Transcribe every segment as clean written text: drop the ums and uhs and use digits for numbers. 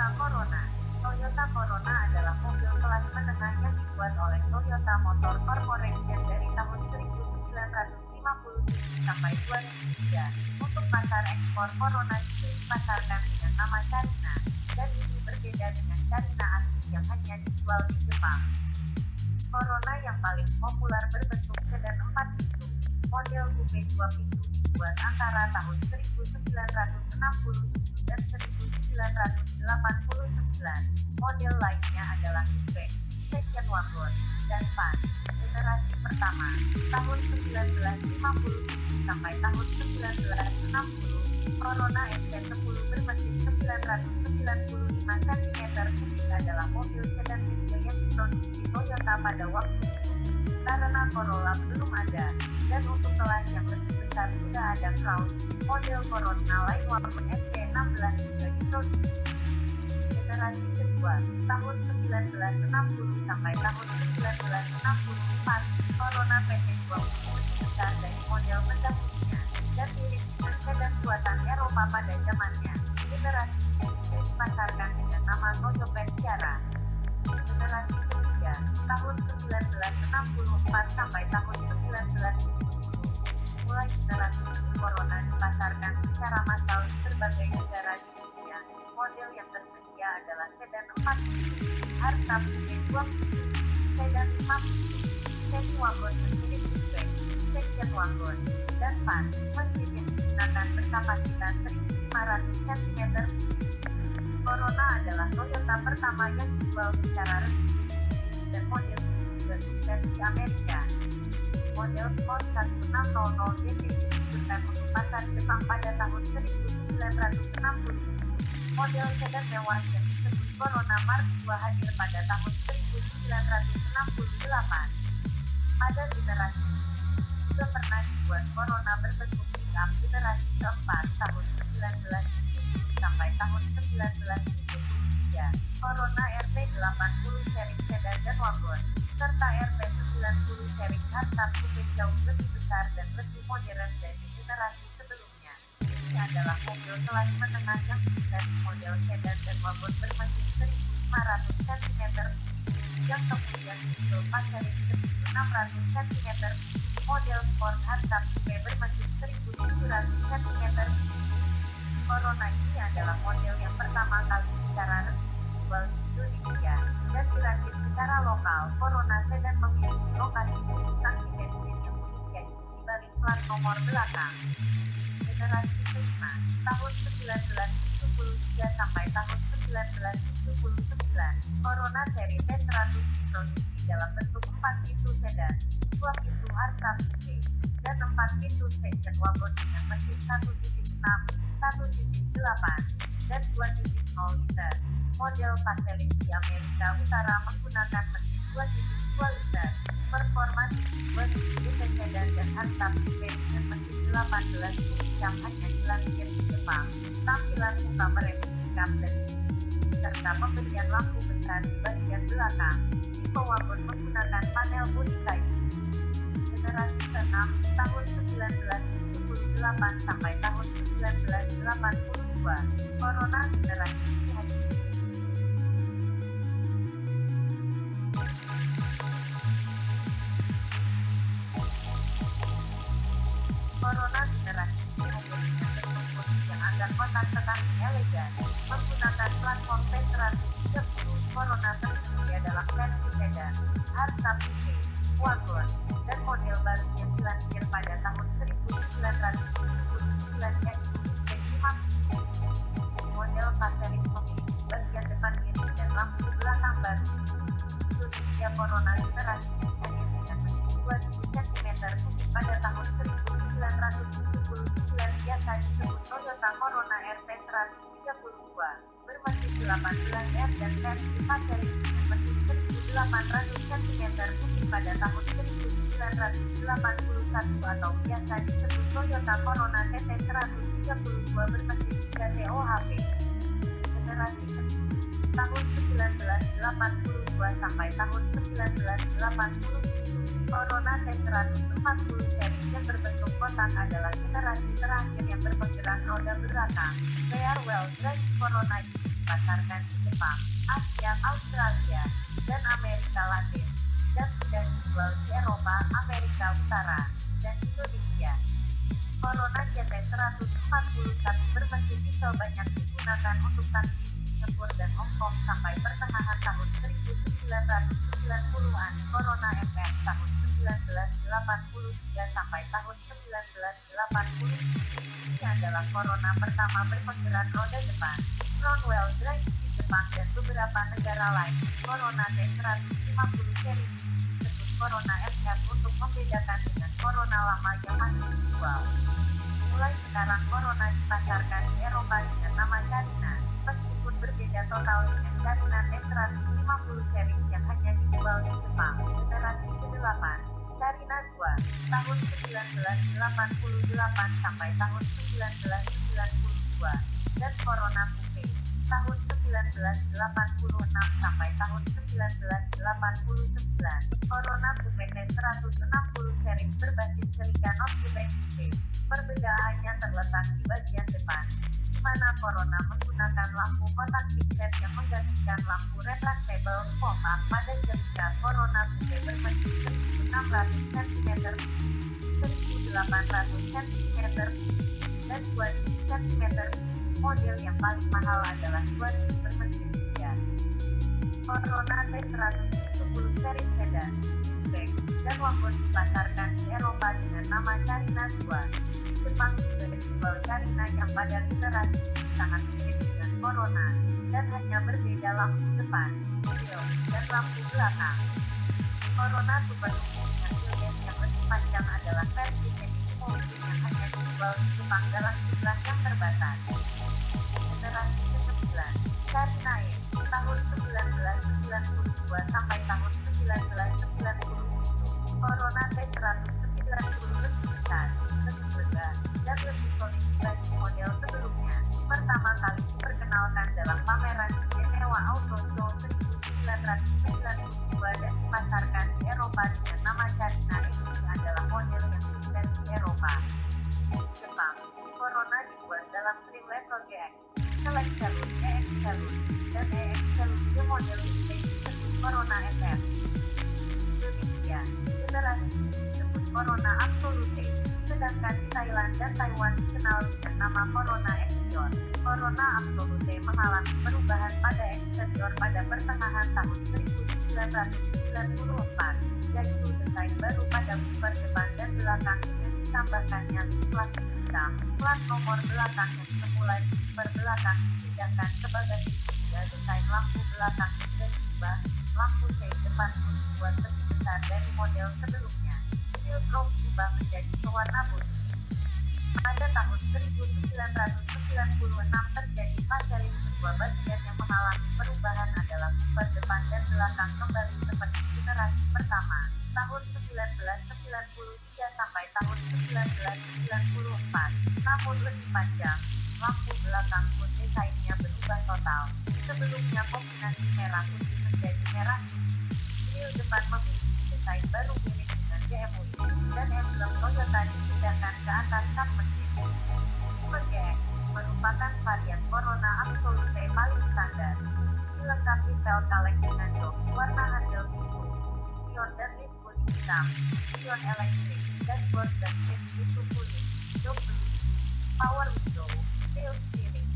Toyota Corona. Toyota Corona adalah mobil kelas menengah yang dibuat oleh Toyota Motor Corporation dari tahun 1957 sampai 2003. Untuk pasar ekspor, Corona itu dipasarkan dengan nama Carina, dan ini berbeda dengan Carina asli yang hanya dijual di Jepang. Corona yang paling populer berbentuk sedan 4 pintu. Model coupe 2 pintu dibuat antara tahun 1967 dan 1989. Model lainnya adalah coupe, station wagon, dan van. Generasi pertama, tahun 1957 sampai tahun 1960. Corona ST10 bermesin 995 cm3 adalah mobil sedan kecil yang diproduksi Toyota pada waktu itu. Karena Corolla belum ada, dan untuk kelas yang lebih besar sudah ada Crown, model Corona lain wagon ST16 juga diproduksi. Generasi kedua, tahun 1960 sampai tahun 1964, Corona PT20 lebih besar dari model pendahulunya, dan mirip dengan sedan buatan Eropa pada zamannya. Generasi ini dipasarkan dengan nama Toyota Tiara. Generasi ketiga, tahun 1964 sampai tahun 1970. Mulai generasi ini Corona dipasarkan secara massal di berbagai negara di dunia. Model yang tersedia adalah sedan 4 pintu, hardtop coupe 2 pintu, sedan 5 pintu, semi wagon mesin coupe, station wagon, dan van. Mesin yang digunakan berkapasitas 1.500 cm3. Corona adalah Toyota pertama yang dijual secara resmi, dan model ini juga sukses di Amerika. Model Sport 1600 GT diluncurkan untuk pasar Jepang pada tahun 1960. Model sedan mewah yang disebut Corona Mark II hadir pada tahun 1968. Pada generasi ini, juga pernah dibuat Corona berbentuk pickup generasi keempat tahun 1970 sampai tahun 1973, Corona RT80 seri sedan dan wagon, serta RT90 seri hardtop coupe jauh lebih besar dan lebih modern dari generasi sebelumnya. Ini adalah mobil kelas menengah yang sukses, model sedan dan wagon bermesin 1.500 cm3, yang kemudian muncul seri 1.600 cm3, model sport hardtop coupe bermesin 1.700 cm3. Corona ini adalah model yang pertama kali secara resmi dijual di Indonesia, dan dirakit secara lokal. Corona sedan memiliki lokasi tangki bensin yang unik, yaitu di balik plat nomor belakang. Generasi kelima, tahun 1973 sampai tahun 1979, Corona seri T100 diproduksi dalam bentuk 4 pintu sedan, 2 pintu hardtop coupe, dan 4 pintu station wagon dengan mesin 1.6, 1.8, dan 2.0 liter. Model Facelift di Amerika Utara menggunakan mesin 2.2 liter. Performa 2.0 sedan dan hardtop coupe dengan mesin 18 yang hanya dilansir di Jepang. Tampilan muka mereplikasi dan serta pemberian lampu besar di bagian belakang. Tipe wagon menggunakan panel bodi kayu. Generasi ke-6, tahun 1978 sampai tahun 1982, Corona generasi ini hadir. Corona generasi ini hadir dengan bentuk bodi yang agak kotak tetapi elegan, menggunakan platform T130. Corona tersedia dalam versi sedan, hardtop coupe, wagon, dan model baru yang dilansir pada tahun 1979 yaitu T5. Model Facelift memiliki bagian depan kiri dan lampu belakang baru. Indonesia Corona generasi ini hadir dengan mesin 2000 cm3 pada tahun 1979, biasa disebut Toyota Corona RT132, bermesin 18R dan versi Facelift dengan mesin 1800 cm3 pada tahun 1981 atau biasa disebut Toyota Corona TT132 bermesin 3 TOHP. Generasi tahun 1982 sampai tahun 1987, Corona T140 seri yang berbentuk kotak adalah generasi terakhir yang berpenggerak roda belakang. Rear wheel drive Corona ini dipasarkan di Jepang, Asia, Australia, dan Amerika Latin, dan sudah dijual di Eropa, Amerika Utara, dan Indonesia. Corona GT141 bermesin diesel banyak digunakan untuk taksi di Singapura dan Hong Kong sampai pertengahan tahun 1990-an. Corona FF tahun 1983 sampai tahun 1980. Ini adalah Corona pertama berpenggerak roda depan, front-wheel drive di Jepang dan beberapa negara lain. Corona T150 seri disebut Corona FF untuk membedakan dengan Corona lama yang masih dijual. Mulai sekarang Corona dipasarkan di Eropa dengan nama Carina, meskipun berbeda total dengan Carina T150 seri yang hanya dijual di Jepang. Generasi ke-8, Carina 2, tahun 1988 sampai tahun 1992, dan Corona Coupe, tahun 1986 sampai tahun 1989. Corona Coupe T160 seri berbasis silikon oxybenzone. Perbedaannya terletak di bagian depan, di mana Corona menggunakan lampu kotak fixed yang menggantikan lampu retractable pop-up pada ketika Corona Coupe bermesin 1600 cm, 1800 cm, dan 2000 cm. Model yang paling mahal adalah 2000 bermesin 3. Corona T170 seri sedan, hatchback, dan wagon dipasarkan di Eropa dengan nama Carina 2. Jepang juga dijual Carina yang pada literasi sangat mirip dengan Corona, dan hanya berbeda lampu depan, grill, dan lampu belakang. Corona Super dengan wheelbase yang lebih panjang adalah versi Mini yang hanya dijual di Jepang dalam jumlah yang terbatas. Generasi ke-9, Carina E, tahun 1992 sampai tahun 1990. Corona T190 lebih besar, lebih lega, dan lebih solid dibanding model sebelumnya. Pertama kali diperkenalkan dalam pameran di Jenewa Auto Show 1992 dan dipasarkan di Eropa dengan nama Carina. Ini adalah model yang sukses di Eropa. Jepang, Corona dibuat dalam trim level GX, Select Saloon, EX Saloon, dan EX Saloon di model listrik disebut Corona FF. Indonesia, generasi disebut Corona Absolute, sedangkan di Thailand dan Taiwan dikenal dengan nama Corona Exterior. Corona Absolute mengalami perubahan pada eksterior pada pertengahan tahun 1994, yaitu desain baru pada bumper depan dan belakang dengan ditambahkannya plastik hitam. Plat nomor belakang yang semula di bumper belakang dipindahkan ke bagian hingga desain lampu belakang juga diubah. Lampu shade depan pun dibuat lebih besar dari model sebelumnya. Wheel chrome diubah menjadi pewarna putih. Pada tahun 1996 terjadi facelift, sebuah bagian yang mengalami perubahan adalah bumper depan dan belakang kembali seperti generasi pertama. Tahun 1993 sampai tahun 1994, namun lebih panjang. Lampu belakang pun desainnya berubah total. Sebelumnya kombinasi merah putih menjadi merah putih. Grill depan memiliki desain baru mirip dengan BMW, dan emblem Toyota dipindahkan ke atas kap mesin. Tipe GX merupakan varian Corona Absolute paling standar. Dilengkapi velg kaleng dengan jok warna handle biru, spion dan list bodi hitam, spion elektrik, dashboard dan seat itu kuning, jok blue, power window, tilt steering,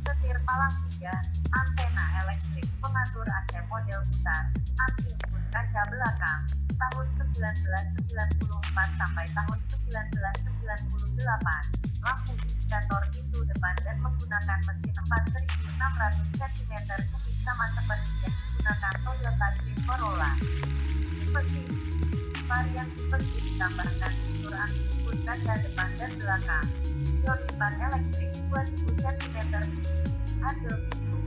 setir palang 3, antena elektrik, pengatur AC model putar, anti-input kaca belakang. Tahun 1994 sampai tahun 1998, lampu indikator pintu depan dan menggunakan mesin 4.600 cm3 sama seperti yang digunakan Toyota Grand Corolla. Tipe G, varian tipe G ditambahkan fitur anti-input kaca depan dan belakang, spion depan elektrik 2000 cm3, handle pintu,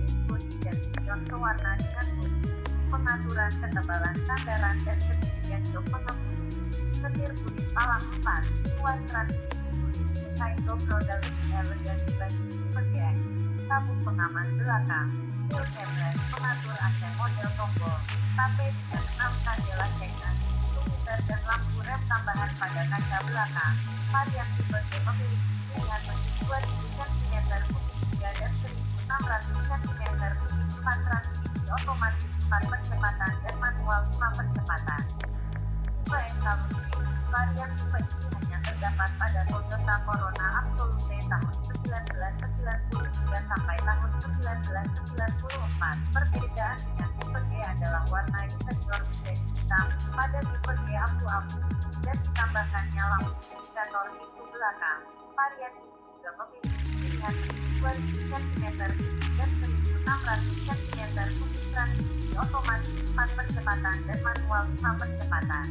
input dan spion pewarna dengan putih. Pengaturan ketebalan sandaran dan ketinggian jok pengemudi, setir kulit palang 4, luas transmisi kulit, desain jok roda lebih elegan dibanding tipe GX, sabuk pengaman belakang, wheel tablet, pengatur AC model tombol, tape dengan 6 kandela cekan, limiter dan lampu rem tambahan pada kaca belakang. Varian tipe G memiliki pilihan mesin 2000 cm3 dan 1600 cm3 4 percepatan dan manual 5 percepatan. Tipe Exalted. Varian tipe ini hanya terdapat pada Toyota Corolla Absolute tahun 1993 sampai tahun 1994. Perbedaan dengan tipe G adalah warna interior menjadi hitam pada tipe G abu-abu dan ditambahkannya lampu indikator pintu belakang. Varian ini juga memiliki pilihan 2000 cm dan 1600 cm untuk transmisi otomatis 4 percepatan dan manual 5 percepatan.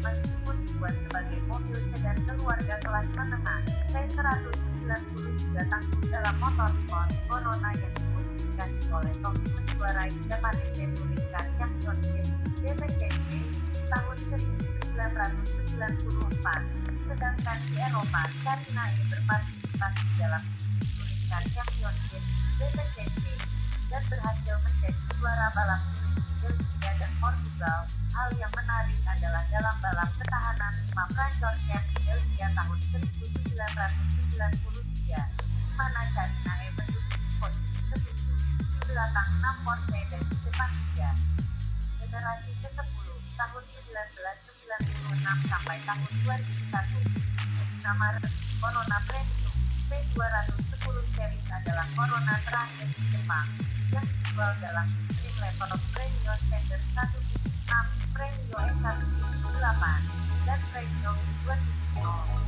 Meskipun dibuat sebagai mobil sedan keluarga kelas menengah, T190 juga tangguh dalam motor sport Corona yang dimodifikasi oleh Tommy menjuarai Japanese Touring Car Championship (JPCC) tahun 1994. Sedangkan di Eropa, Carina E berpartisipasi dalam Touring Car Championship (JPCC) dan berhasil menjadi juara balap touring di Belgia dan Portugal. Hal yang menarik adalah dalam balap ketahanan 5 Francorchamps di Belgia tahun 1993, di mana Carina E menduduki posisi ke-7, di belakang 6 Porsche dan di depan 3. Generasi ke-10, tahun 1996 sampai tahun 2001, nama resmi Corona Premium P210 series adalah Corona terakhir di Jepang, yang dijual dalam extreme level Premium Standard 1.6, Premium S1.8, dan Premium 2.0.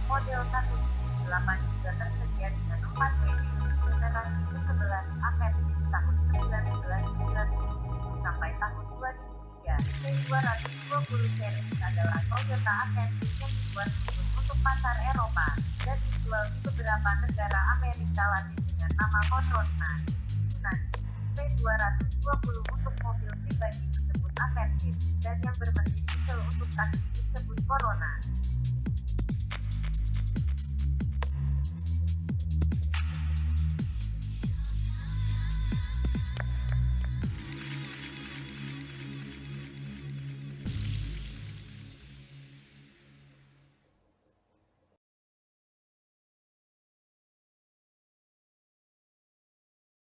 Model 1.8 juga tersedia dengan 4 WD. Generasi ke-11 Avensis tahun 1990 sampai tahun 2003. P220 series adalah Toyota Avensis yang dibuat khusus untuk pasar Eropa dan dijual di beberapa negara Amerika Latin dengan nama Corona. Nanti, P220 untuk mobil pribadi disebut Avensis dan yang bermesin diesel untuk taksi disebut Corona.